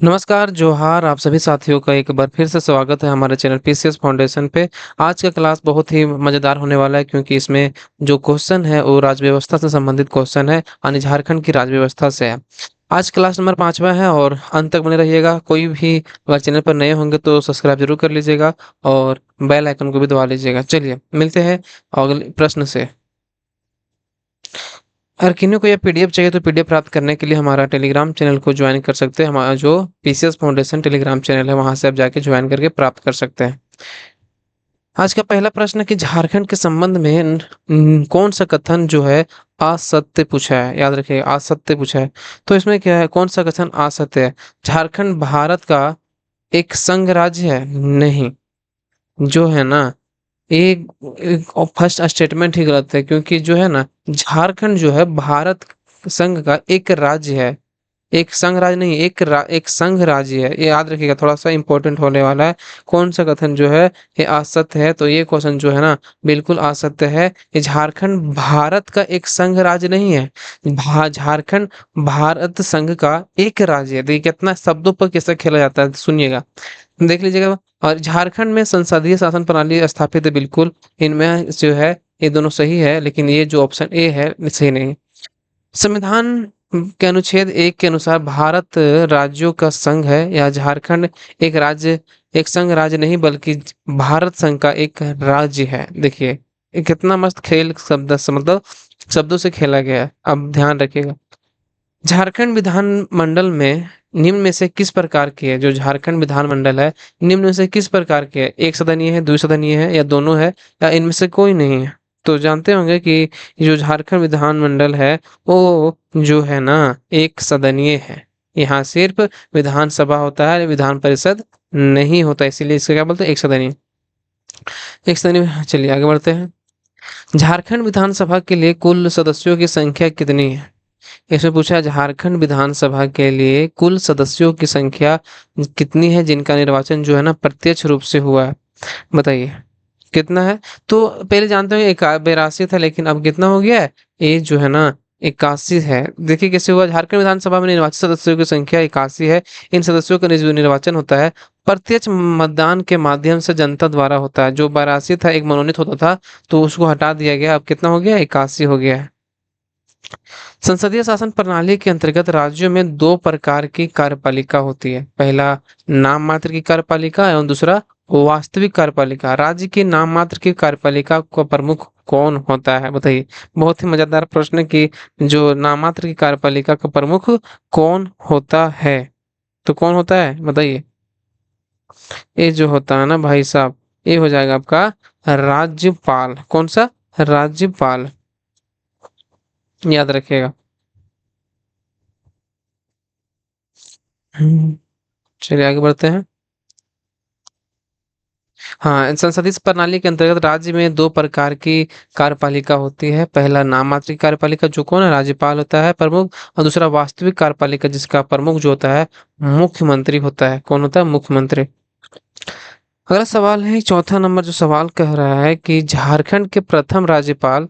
नमस्कार, जोहार आप सभी साथियों का एक बार फिर से स्वागत है हमारे चैनल पीसीएस फाउंडेशन पे। आज का क्लास बहुत ही मज़ेदार होने वाला है क्योंकि इसमें जो क्वेश्चन है वो राज्य व्यवस्था से संबंधित क्वेश्चन है यानी झारखंड की राज्य व्यवस्था से है। आज क्लास नंबर 5वां है और अंत तक बने रहिएगा। कोई भी अगर चैनल पर नए होंगे तो सब्सक्राइब ज़रूर कर लीजिएगा और बेल आइकन को भी दबा लीजिएगा। चलिए मिलते हैं अगले प्रश्न से। अगर किन्हीं को ये पीडीएफ चाहिए तो पीडीएफ प्राप्त करने के लिए हमारा टेलीग्राम चैनल को ज्वाइन कर सकते हैं। हमारा जो पीसीएस फाउंडेशन टेलीग्राम चैनल है वहां से आप जाके ज्वाइन करके प्राप्त कर सकते हैं। आज का पहला प्रश्न है कि झारखंड के संबंध में कौन सा कथन जो है असत्य पूछा है। याद रखिए असत्य पूछा है। तो इसमें क्या है, कौन सा कथन असत्य है। झारखंड भारत का एक संघ राज्य है? नहीं, जो है ना एक, फर्स्ट स्टेटमेंट ही गलत है क्योंकि जो है ना झारखंड जो है भारत संघ का एक राज्य है। एक संघ राज्य नहीं, एक संघ राज्य है। ये याद रखिएगा, थोड़ा सा इंपॉर्टेंट होने वाला है। कौन सा कथन जो है ये असत्य है, तो ये क्वेश्चन जो है ना बिल्कुल असत्य है। ये झारखंड भारत का एक संघ राज्य नहीं है। झारखंड भारत संघ का एक राज्य है। देखिए कितना शब्दों पर कैसे खेला जाता है, सुनिएगा देख लीजिएगा। और झारखंड में संसदीय शासन प्रणाली स्थापित है, बिल्कुल इनमें जो है ये दोनों सही है, लेकिन ये जो ऑप्शन ए है ये सही नहीं। संविधान के अनुच्छेद 1 के अनुसार भारत राज्यों का संघ है या झारखंड एक राज्य, एक संघ राज्य नहीं बल्कि भारत संघ का एक राज्य है। देखिए ये कितना मस्त खेल शब्द से मतलब शब्दों से खेला गया है। अब ध्यान रखिएगा, झारखंड विधानमंडल में निम्न में से किस प्रकार की है। जो झारखंड विधानमंडल है निम्न में से किस प्रकार की है। एक सदनीय है, द्विसदनीय है या दोनों है या इनमें से कोई नहीं है। तो जानते होंगे कि जो झारखंड विधानमंडल है वो जो है ना एक सदनीय है। यहाँ सिर्फ विधानसभा होता है, विधान परिषद नहीं होता, इसीलिए इसको क्या बोलते हैं, एक सदनीय। एक सदनीय। चलिए आगे बढ़ते हैं। झारखंड विधानसभा के लिए कुल सदस्यों की संख्या कितनी है। इसमें पूछा है झारखंड विधानसभा के लिए कुल सदस्यों की संख्या कितनी है जिनका निर्वाचन जो है ना प्रत्यक्ष रूप से हुआ है। बताइए कितना है। तो पहले जानते हो 82 था, लेकिन अब कितना हो गया है, ये जो है ना 81 है। देखिए कैसे हुआ, झारखंड विधानसभा में निर्वाचित सदस्यों की संख्या 81 है। इन सदस्यों का जो निर्वाचन होता है प्रत्यक्ष मतदान के माध्यम से जनता द्वारा होता है। जो 82 था एक मनोनीत होता था, तो उसको हटा दिया गया, अब कितना हो गया, 81 हो गया है। संसदीय शासन प्रणाली के अंतर्गत राज्यों में दो प्रकार की कार्यपालिका होती है। पहला नाम मात्र की कार्यपालिका एवं दूसरा वास्तविक कार्यपालिका। राज्य की नाम मात्र की कार्यपालिका को प्रमुख कौन होता है, बताइए। बहुत ही मजेदार प्रश्न कि जो नाम मात्र की कार्यपालिका का प्रमुख कौन होता है। तो कौन होता है बताइए। ये जो होता है ना भाई साहब, ये हो जाएगा आपका राज्यपाल। कौन सा, राज्यपाल, याद रखिएगा। चलिए आगे बढ़ते हैं। हाँ, संसदीय प्रणाली के अंतर्गत राज्य में दो प्रकार की कार्यपालिका होती है। पहला नाम मात्र की कार्यपालिका जो कौन है, राज्यपाल होता है प्रमुख, और दूसरा वास्तविक कार्यपालिका जिसका प्रमुख जो होता है मुख्यमंत्री होता है। कौन होता है, मुख्यमंत्री। अगला सवाल है, चौथा नंबर जो सवाल कह रहा है कि झारखंड के प्रथम राज्यपाल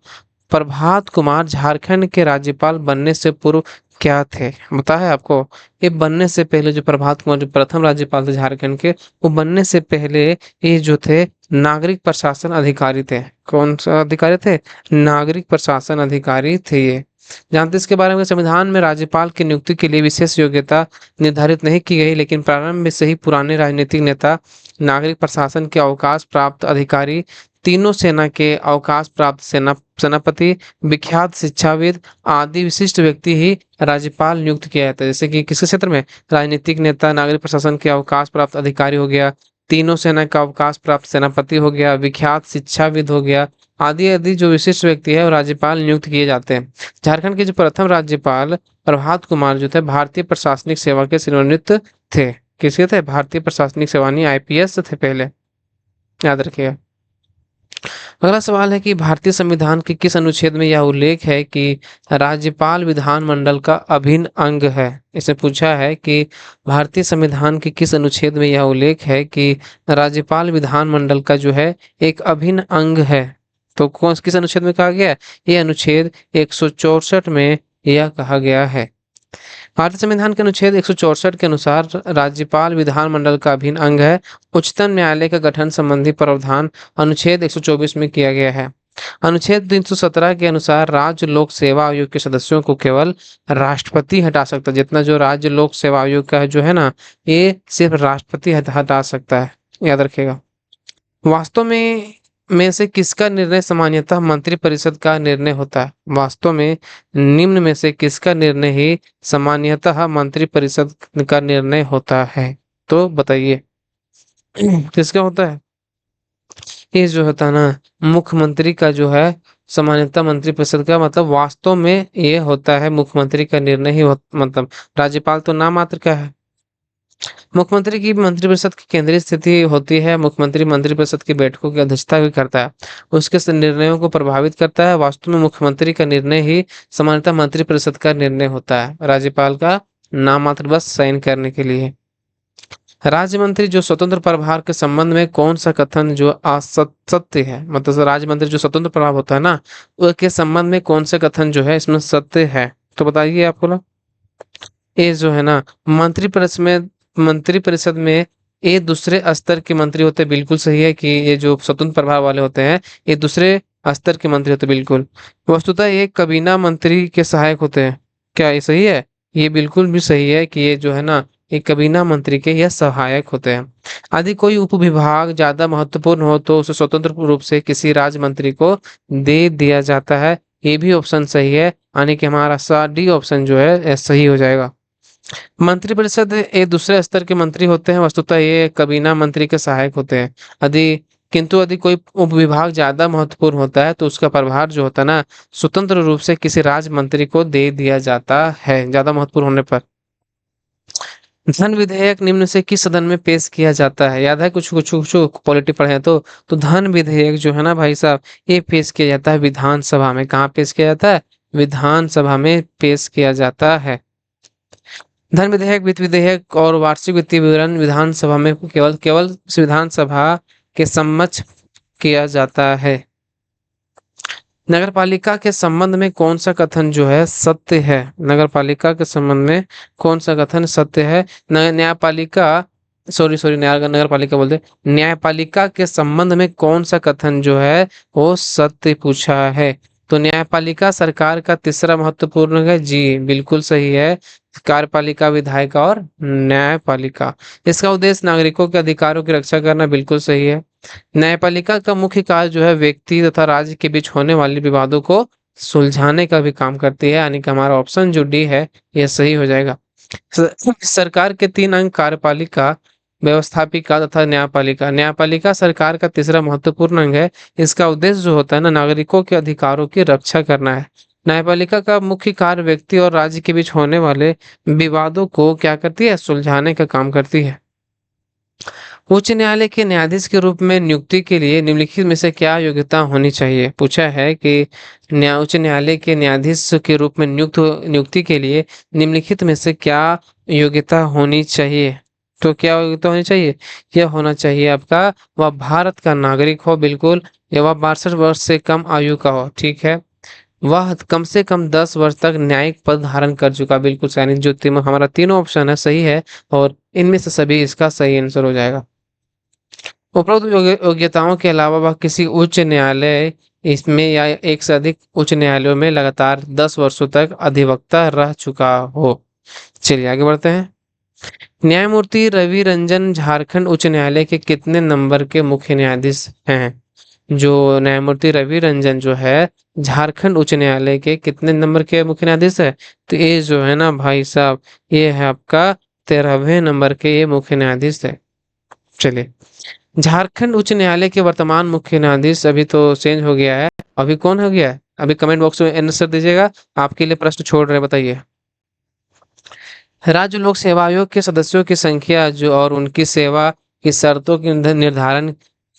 प्रभात कुमार झारखंड के राज्यपाल बनने से पूर्व क्या थे। पता है आपको, ये बनने से पहले जो प्रभात कुमार जो प्रथम राज्यपाल थे झारखंड के, वो बनने से पहले ये जो थे नागरिक प्रशासन अधिकारी थे। कौन सा अधिकारी थे, नागरिक प्रशासन अधिकारी थे ये। जानते इसके बारे में, संविधान में राज्यपाल की नियुक्ति के लिए विशेष योग्यता निर्धारित नहीं की गई, लेकिन प्रारंभ में से ही पुराने राजनीतिक नेता, नागरिक प्रशासन के अवकाश प्राप्त अधिकारी, तीनों सेना के अवकाश प्राप्त सेनापति, विख्यात शिक्षाविद आदि विशिष्ट व्यक्ति ही राज्यपाल नियुक्त किया जाता है। जैसे कि किस क्षेत्र में, राजनीतिक नेता, नागरिक प्रशासन के अवकाश प्राप्त अधिकारी हो गया, तीनों सेना का अवकाश प्राप्त सेनापति हो गया, विख्यात शिक्षाविद हो गया, आदि आदि जो विशिष्ट व्यक्ति है वो राज्यपाल नियुक्त किए जाते हैं। झारखंड के जो प्रथम राज्यपाल प्रभात कुमार जो थे भारतीय प्रशासनिक सेवा के सेवानिवृत्त थे। किसके थे, भारतीय प्रशासनिक सेवा, आईपीएस थे पहले, याद रखिएगा। अगला सवाल है कि भारतीय संविधान के किस अनुच्छेद में यह उल्लेख है कि राज्यपाल विधानमंडल का अभिन्न अंग है। इसे पूछा है कि भारतीय संविधान के किस अनुच्छेद में यह उल्लेख है कि राज्यपाल विधानमंडल का जो है एक अभिन्न अंग है। तो किस अनुच्छेद में कहा गया है, ये अनुच्छेद 164 में यह कहा गया है। भारतीय संविधान के अनुच्छेद 164 के अनुसार राज्यपाल विधानमंडल का अभिन्न अंग है। उच्चतम न्यायालय का गठन संबंधी प्रावधान अनुच्छेद 124 में किया गया है। अनुच्छेद 317 के अनुसार राज्य लोक सेवा आयोग के सदस्यों को केवल राष्ट्रपति हटा सकता है। जितना जो राज्य लोक सेवा आयोग का है जो है ना, ये सिर्फ राष्ट्रपति हटा सकता है, याद रखिएगा। वास्तव में से किसका निर्णय सामान्यतः मंत्रिपरिषद का निर्णय होता है? वास्तव में निम्न में से किसका निर्णय ही सामान्यतः मंत्रिपरिषद का निर्णय होता है? तो बताइए किसका होता है? ये जो होता है ना, मुख्यमंत्री का जो है सामान्यतः मंत्रिपरिषद का, मतलब वास्तव में ये होता है मुख्यमंत्री का निर्णय ही मतलब राज्यपाल तो नाम मात्र का है। मुख्यमंत्री की मंत्रिपरिषद की केंद्रीय स्थिति होती है। मुख्यमंत्री मंत्रिपरिषद की बैठकों की अध्यक्षता भी करता है, उसके निर्णयों को प्रभावित करता है। वास्तव में मुख्यमंत्री का निर्णय ही सामान्यतः मंत्रिपरिषद का निर्णय होता है, राज्यपाल का नाम मात्र बस साइन करने के लिए। राज्य मंत्री जो स्वतंत्र प्रभार के संबंध में कौन सा कथन जो असत्य है, मतलब राज्य मंत्री जो स्वतंत्र प्रभाव होता है ना, उसके संबंध में कौन सा कथन जो है इसमें सत्य है? तो बताइए आपको ना। ये जो है ना, मंत्रिपरिषद में ये दूसरे स्तर के मंत्री होते हैं, बिल्कुल सही है कि ये जो स्वतंत्र प्रभाव वाले होते हैं ये दूसरे स्तर के मंत्री होते हैं, बिल्कुल। वस्तुतः ये कबीना मंत्री के सहायक होते हैं, क्या ये सही है? ये बिल्कुल भी सही है कि ये जो है ना, ये कबीना मंत्री के यह सहायक होते हैं। यदि कोई उपविभाग ज्यादा महत्वपूर्ण हो तो उसे स्वतंत्र रूप से किसी राज्य मंत्री को दे दिया जाता है। ये भी ऑप्शन सही है, यानी कि हमारा सा डी ऑप्शन जो है सही हो जाएगा। मंत्रिपरिषद ये दूसरे स्तर के मंत्री होते हैं, वस्तुतः ये कबीना मंत्री के सहायक होते हैं। यदि किंतु यदि कोई उपविभाग ज्यादा महत्वपूर्ण होता है तो उसका प्रभार जो होता है ना, स्वतंत्र रूप से किसी राज्य मंत्री को दे दिया जाता है, ज्यादा महत्वपूर्ण होने पर। धन विधेयक निम्न से किस सदन में पेश किया जाता है? याद है कुछ कुछ कुछ पॉलिटी पढ़े हैं तो धन विधेयक जो है ना भाई साहब, ये पेश किया जाता है विधानसभा में। कहाँ पेश किया जाता है? विधानसभा में पेश किया जाता है। धन विधेयक, वित्त विधेयक और वार्षिक वित्तीय विवरण विधानसभा में केवल केवल विधानसभा के समक्ष किया जाता है। नगरपालिका के संबंध में कौन सा कथन जो है सत्य है? नगरपालिका के संबंध में कौन सा कथन सत्य है? न्यायपालिका, सॉरी नगरपालिका बोलते, न्यायपालिका के संबंध में कौन सा कथन जो है वो सत्य पूछा है? तो न्यायपालिका सरकार का तीसरा महत्वपूर्ण है, जी बिल्कुल सही है। कार्यपालिका, विधायिका और न्यायपालिका, इसका उद्देश्य नागरिकों के अधिकारों की रक्षा करना, बिल्कुल सही है। न्यायपालिका का मुख्य कार्य जो है व्यक्ति तथा राज्य के बीच होने वाले विवादों को सुलझाने का भी काम करती है, यानी कि हमारा ऑप्शन जो डी है यह सही हो जाएगा। सरकार के 3 अंग कार्यपालिका, व्यवस्थापिका तथा न्यायपालिका। न्यायपालिका सरकार का तीसरा महत्वपूर्ण अंग है। इसका उद्देश्य जो होता है ना, नागरिकों के अधिकारों की रक्षा करना है। न्यायपालिका का मुख्य कार्य व्यक्ति और राज्य के बीच होने वाले विवादों को क्या करती है? सुलझाने का काम करती है। उच्च न्यायालय के न्यायाधीश के रूप में नियुक्ति के लिए निम्नलिखित में से क्या योग्यता होनी चाहिए? पूछा है कि उच्च न्यायालय के न्यायाधीश के रूप में नियुक्ति के लिए निम्नलिखित में से क्या योग्यता होनी चाहिए? तो क्या योग्यता होनी चाहिए? यह होना चाहिए आपका, वह भारत का नागरिक हो, बिल्कुल, या वह 62 वर्ष से कम आयु का हो, ठीक है। वह कम से कम 10 वर्ष तक न्यायिक पद धारण कर चुका, बिल्कुल सही। जो हमारा तीनों ऑप्शन है सही है, और इनमें से सभी इसका सही आंसर हो जाएगा। उपरोक्त योग्यताओं के अलावा वह किसी उच्च न्यायालय इसमें या एक से अधिक उच्च न्यायालयों में लगातार 10 वर्षों तक अधिवक्ता रह चुका हो। चलिए आगे बढ़ते हैं। न्यायमूर्ति रवि रंजन झारखंड उच्च न्यायालय के कितने नंबर के मुख्य न्यायाधीश हैं? जो न्यायमूर्ति रवि रंजन जो है झारखंड उच्च न्यायालय के कितने नंबर के मुख्य न्यायाधीश है? तो ये जो है ना भाई साहब, ये है आपका 13वें नंबर के ये मुख्य न्यायाधीश है। चलिए, झारखंड उच्च न्यायालय के वर्तमान मुख्य न्यायाधीश, अभी तो चेंज हो गया है, अभी कौन हो गया है? अभी कमेंट बॉक्स में आंसर दीजिएगा, आपके लिए प्रश्न छोड़ रहे, बताइए। राज्य लोक सेवा आयोग के सदस्यों की संख्या जो और उनकी सेवा की शर्तों के निर्धारण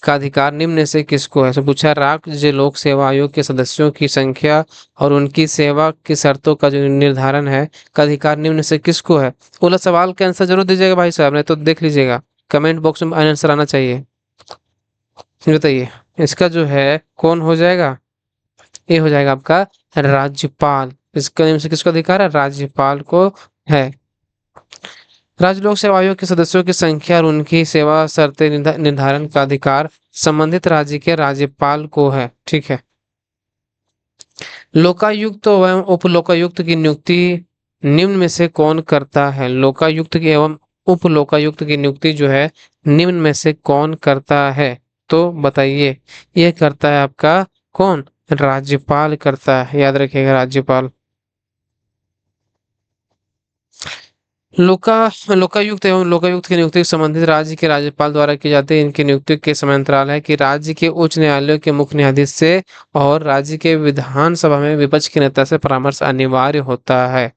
का अधिकार निम्न से किसको है? तो पूछा राज्य लोक सेवा आयोग के सदस्यों की संख्या और उनकी सेवा की शर्तों का जो निर्धारण है का अधिकार निम्न से किसको है? बोला सवाल का आंसर जरूर दीजिएगा भाई साहब, नहीं तो देख लीजिएगा कमेंट बॉक्स में आंसर आना चाहिए। बताइए इसका जो है कौन हो जाएगा? ये हो जाएगा आपका राज्यपाल। इसका नियम से किसको अधिकार है? राज्यपाल को है। राज्य लोक सेवा आयोग के सदस्यों की संख्या और उनकी सेवा शर्तें निर्धारण का अधिकार संबंधित राज्य के राज्यपाल को है। ठीक है। लोकायुक्त एवं उप लोकायुक्त की नियुक्ति निम्न में से कौन करता है? लोकायुक्त की एवं उप लोकायुक्त की नियुक्ति जो है निम्न में से कौन करता है? तो बताइए। ये करता है आपका कौन? राज्यपाल करता है, याद रखिएगा, राज्यपाल। लोका लोकायुक्त एवं लोकायुक्त की नियुक्ति संबंधित राज्य के राज्यपाल द्वारा की जाती है। इनकी नियुक्ति के समांतराल है कि राज्य के उच्च न्यायालय के मुख्य न्यायाधीश से और राज्य के विधानसभा में विपक्ष के नेता से परामर्श अनिवार्य होता है।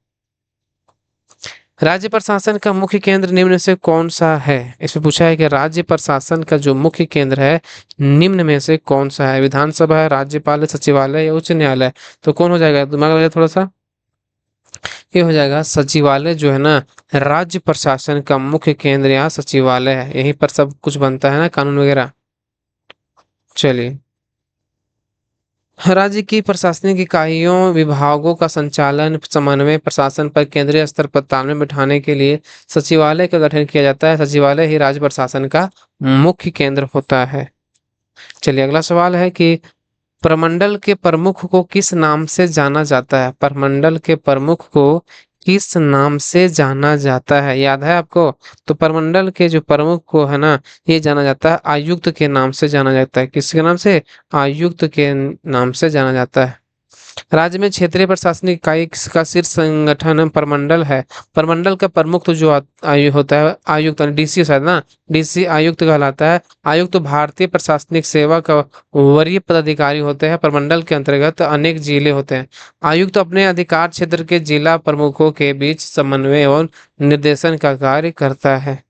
राज्य प्रशासन का मुख्य केंद्र निम्न से कौन सा है? इसमें पूछा है कि राज्य प्रशासन का जो मुख्य केंद्र है निम्न में से कौन सा है? विधानसभा है, राज्यपाल है, सचिवालय या उच्च न्यायालय? तो कौन हो जाएगा? दिमाग लगाइए थोड़ा सा। ये हो जाएगा सचिवालय जो है ना, राज्य प्रशासन का मुख्य केंद्र यहाँ सचिवालय है। यहीं पर सब कुछ बनता है ना, कानून वगैरह। चलिए, राज्य की प्रशासनिक इकाइयों विभागों का संचालन समन्वय प्रशासन पर केंद्रीय स्तर पर तालमेल बिठाने के लिए सचिवालय का गठन किया जाता है। सचिवालय ही राज्य प्रशासन का मुख्य केंद्र होता है। चलिए, अगला सवाल है कि प्रमंडल के प्रमुख को किस नाम से जाना जाता है? प्रमंडल के प्रमुख को किस नाम से जाना जाता है? याद है आपको? तो प्रमंडल के जो प्रमुख को है ना, ये जाना जाता है आयुक्त के नाम से जाना जाता है। किसके नाम से? आयुक्त के नाम से जाना जाता है। राज्य में क्षेत्रीय प्रशासनिक इकाई का शीर्ष संगठन प्रमंडल है। प्रमंडल का प्रमुख तो जो होता है आयुक्त, डीसी शायद ना, डीसी आयुक्त कहलाता है। आयुक्त भारतीय प्रशासनिक सेवा का वरीय पदाधिकारी होते हैं। प्रमंडल के अंतर्गत अनेक जिले होते हैं। आयुक्त अपने अधिकार क्षेत्र के जिला प्रमुखों के बीच समन्वय एवं निर्देशन का कार्य करता है।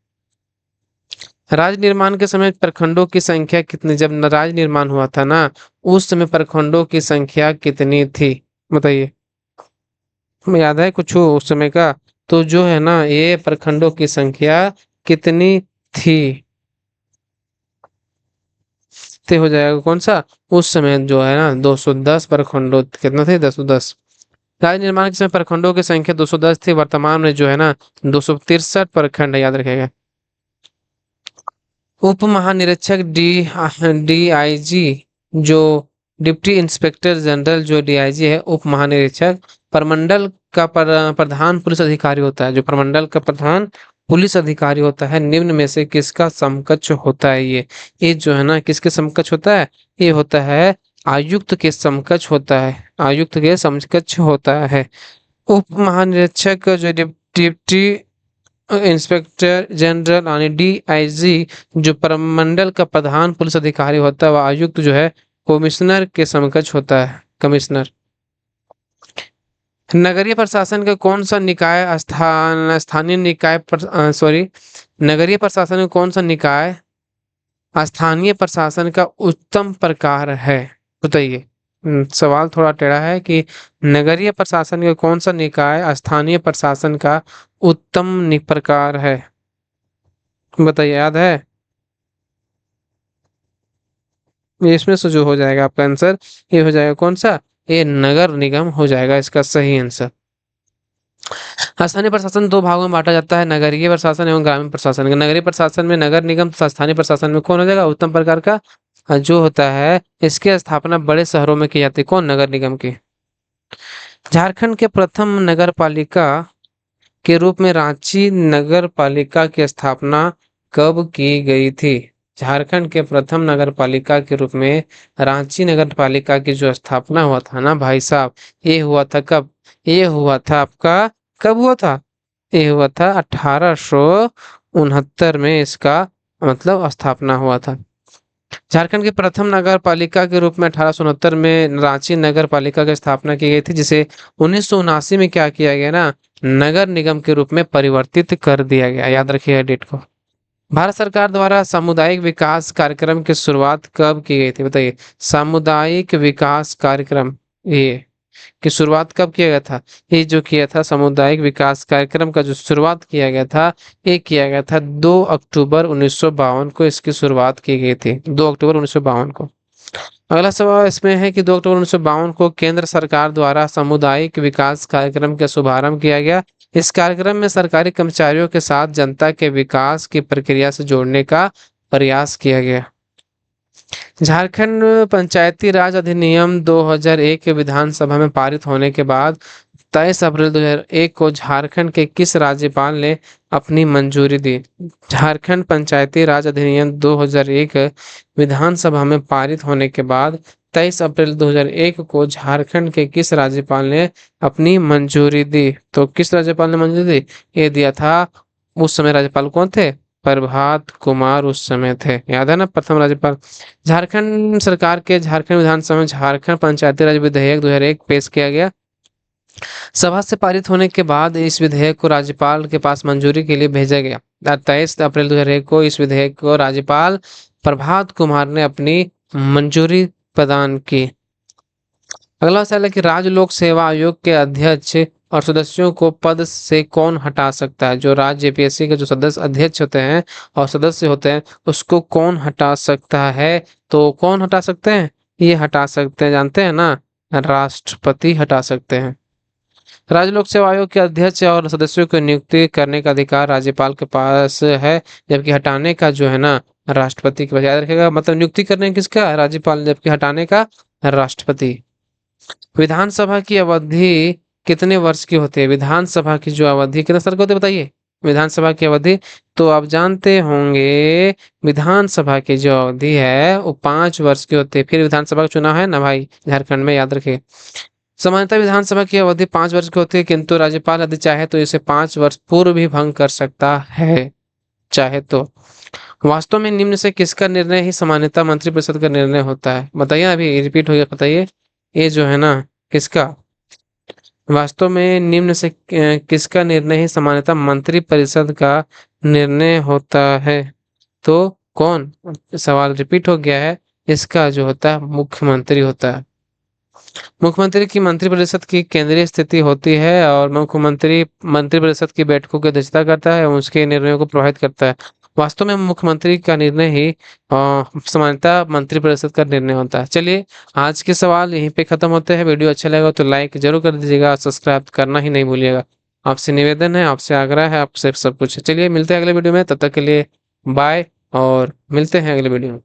राज्य निर्माण के समय प्रखंडों की संख्या कितनी? जब राज्य निर्माण हुआ था ना, उस समय प्रखंडों की संख्या कितनी थी? बताइए। तुम्हें याद है कुछ उस समय का? तो जो है ना, ये प्रखंडों की संख्या कितनी थी? ते हो जाएगा कौन सा? उस समय जो है ना 210 प्रखंडों, कितना थे? 210। राज्य निर्माण के समय प्रखंडों की संख्या 210 थी। वर्तमान में जो है ना 263 प्रखंड है, याद रखेगा। उप महानिरीक्षक डीआईजी जो डिप्टी इंस्पेक्टर जनरल जो डीआईजी है, उप महानिरीक्षक प्रमंडल का प्रधान पुलिस अधिकारी होता है। जो प्रमंडल का प्रधान पुलिस अधिकारी होता है, निम्न में से किसका समकक्ष होता है? ये जो है ना किसके समकक्ष होता है? ये होता है आयुक्त के समकक्ष होता है। आयुक्त के समकक्ष होता है। उप महानिरीक्षक जो डिप्टी इंस्पेक्टर जनरल यानी डीआईजी जो प्रमंडल का प्रधान पुलिस अधिकारी होता है, वह आयुक्त जो है कमिश्नर के समकक्ष होता है, कमिश्नर। नगरीय प्रशासन का कौन सा निकाय स्थानीय निकाय सॉरी, नगरीय प्रशासन का कौन सा निकाय स्थानीय प्रशासन का उत्तम प्रकार है? बताइए। सवाल थोड़ा टेढ़ा है कि नगरीय प्रशासन का कौन सा निकाय स्थानीय प्रशासन का उत्तम प्रकार है? बताइए, याद है? इसमें से जो हो जाएगा आपका आंसर, ये हो जाएगा कौन सा? ये नगर निगम हो जाएगा इसका सही आंसर। स्थानीय प्रशासन दो भागों में बांटा जाता है, नगरीय प्रशासन एवं ग्रामीण प्रशासन। नगरीय प्रशासन में नगर निगम तथा स्थानीय प्रशासन में कौन हो जाएगा? उत्तम प्रकार का जो होता है। इसकी स्थापना बड़े शहरों में की जाती है। कौन? नगर निगम की। झारखंड के प्रथम नगर पालिका के रूप में रांची नगर पालिका की स्थापना कब की गई थी? झारखंड के प्रथम नगर पालिका के रूप में रांची नगर पालिका की जो स्थापना हुआ था ना भाई साहब, ये हुआ था कब? ये हुआ था आपका, कब हुआ था? ये हुआ था 1869 में इसका मतलब स्थापना हुआ था। झारखंड की प्रथम नगर पालिका के रूप में 1869 में रांची नगर पालिका की स्थापना की गई थी, जिसे 1979 में क्या किया गया ना, नगर निगम के रूप में परिवर्तित कर दिया गया। याद रखिएगा डेट को। भारत सरकार द्वारा सामुदायिक विकास कार्यक्रम की शुरुआत कब की गई थी? बताइए। सामुदायिक विकास कार्यक्रम ये की शुरुआत कब किया गया था? ये जो किया था सामुदायिक विकास कार्यक्रम का जो शुरुआत किया गया था, ये किया गया था 2 अक्टूबर 1952 को इसकी शुरुआत की गई थी। 2 अक्टूबर 1952 को। अगला सवाल इसमें है कि 2 अक्टूबर 1952 को केंद्र सरकार द्वारा सामुदायिक विकास कार्यक्रम का शुभारंभ किया गया। इस कार्यक्रम में सरकारी कर्मचारियों के साथ जनता के विकास की प्रक्रिया से जोड़ने का प्रयास किया गया। झारखंड पंचायती राज अधिनियम 2001 के विधानसभा में पारित होने के बाद 23 अप्रैल 2001 को झारखंड के किस राज्यपाल ने अपनी मंजूरी दी? झारखंड पंचायती राज अधिनियम 2001 विधानसभा में पारित होने के बाद 23 अप्रैल 2001 को झारखंड के किस राज्यपाल ने अपनी मंजूरी दी? तो किस राज्यपाल ने मंजूरी दी? ये दिया था, उस समय राज्यपाल कौन थे? प्रभात कुमार उस समय थे। याद है ना, प्रथम राज्यपाल। झारखंड सरकार के झारखंड विधानसभा में झारखंड पंचायती राज विधेयक 2001 पेश किया गया। सभा से पारित होने के बाद इस विधेयक को राज्यपाल के पास मंजूरी के लिए भेजा गया। 23 अप्रैल 2001 को इस विधेयक को राज्यपाल प्रभात कुमार ने अपनी मंजूरी प्रदान की। अगला सवाल है कि राज्य लोक सेवा आयोग के अध्यक्ष और सदस्यों को पद से कौन हटा सकता है? जो राज्य जेपीएससी के जो सदस्य अध्यक्ष होते हैं और सदस्य होते हैं, उसको कौन हटा सकता है? तो कौन हटा सकते हैं? ये हटा सकते हैं, जानते हैं ना, राष्ट्रपति हटा सकते हैं। राज्य लोक सेवा आयोग के अध्यक्ष और सदस्यों की नियुक्ति करने का अधिकार राज्यपाल के पास है, जबकि हटाने का जो है ना, राष्ट्रपति के पास। याद रखेगा, मतलब नियुक्ति करने किसका? राज्यपाल, जबकि हटाने का राष्ट्रपति। विधानसभा की अवधि कितने वर्ष की होती है? विधानसभा की जो अवधि कितने साल की होती है बताइए? विधानसभा की अवधि तो आप जानते होंगे, विधानसभा की जो अवधि है वो 5 वर्ष की होती है। फिर विधानसभा का चुनाव है ना भाई झारखंड में, याद रखिए। सामान्यतः विधानसभा की अवधि 5 वर्ष की होती है, किंतु राज्यपाल यदि चाहे तो इसे 5 वर्ष पूर्व भी भंग कर सकता है, चाहे तो। वास्तव में निम्न से किसका निर्णय ही सामान्यतः मंत्रिपरिषद का निर्णय होता है? बताइए, अभी रिपीट हो गया, बताइए। ये जो है ना, किसका? वास्तव में निम्न से किसका निर्णय ही सामान्यतः मंत्रिपरिषद का निर्णय होता है? तो कौन? सवाल रिपीट हो गया है। इसका जो होता है मुख्यमंत्री होता है। मुख्यमंत्री की मंत्रिपरिषद की केंद्रीय स्थिति होती है और मुख्यमंत्री मंत्रिपरिषद की बैठकों की अध्यक्षता करता है और उसके निर्णयों को प्रभावित करता है। वास्तव में मुख्यमंत्री का निर्णय ही सामान्यतः मंत्रिपरिषद का निर्णय होता है। चलिए, आज के सवाल यहीं पे खत्म होते हैं। वीडियो अच्छा लगा तो लाइक जरूर कर दीजिएगा, सब्सक्राइब करना ही नहीं भूलिएगा। आपसे निवेदन है, आपसे आग्रह है, आपसे सब कुछ है। चलिए, मिलते हैं अगले वीडियो में, तब तक के लिए बाय और मिलते हैं अगले वीडियो में।